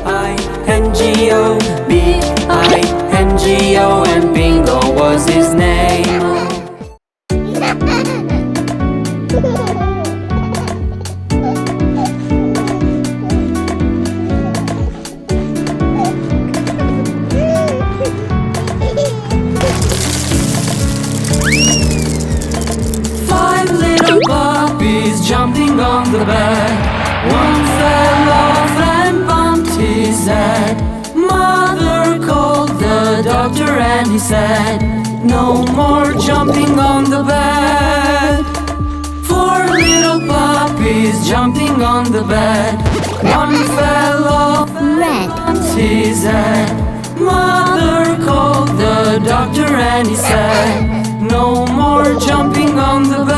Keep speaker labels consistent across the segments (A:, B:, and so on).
A: B-I-N-G-O, B-I-N-G-O, and Bingo was his name. Five little puppies jumping on the bed. One fell off and bumped his head. Mother called the doctor and he said, no more jumping on the bed. Four little puppies jumping on the bed. One fell off and bumped his head. Mother called the doctor and he said, no more jumping on the bed.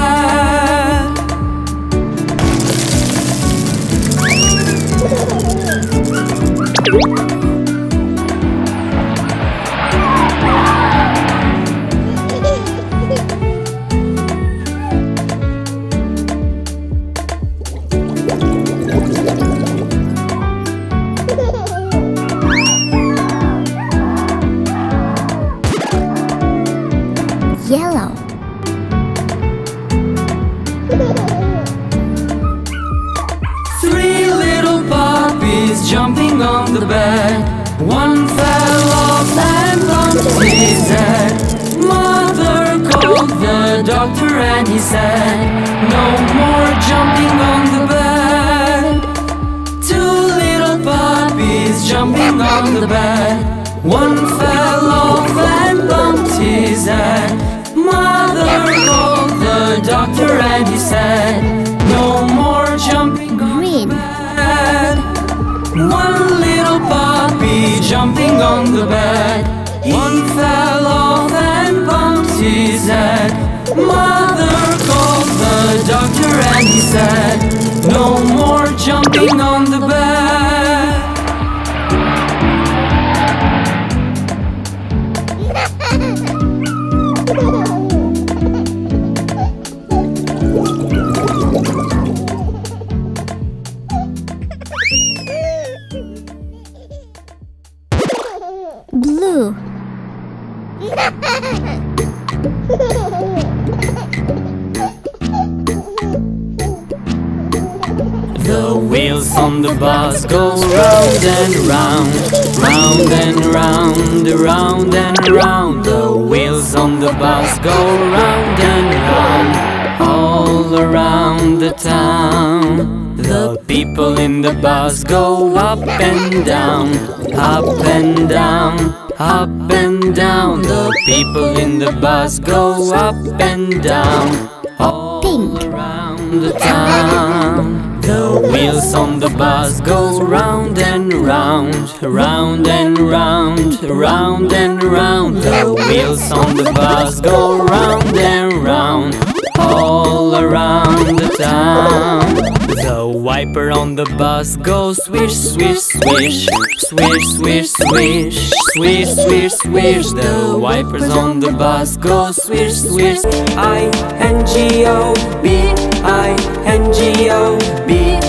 B: Yellow.
A: Three little puppies jumping on the bed. One fell off and bumped his head. Mother called the doctor and he said, no more jumping on the bed. Two little puppies jumping on the bed. One fell off and bumped his head. Mother called the doctor and he said, no more jumping on the bed. One little puppy jumping on the bed. One fell off and bumped his head. Mother called the doctor and he said, no more jumping on the bed.
B: Blue.
A: The wheels on the bus go round and round, round and round, round and round. The wheels on the bus go round and round, all around the town. The people in the bus go up and down, up and down, up and down. The people in the bus go up and down, all around the town. The wheels on the bus go round and round, round and round, round and round. The wheels on the bus go round and round, all around the town. The wiper on the bus goes swish, swish, swish, swish, swish, swish, swish, swish, swish. The wipers on the bus go swish, swish. I-N-G-O, B-I-N-G-O, B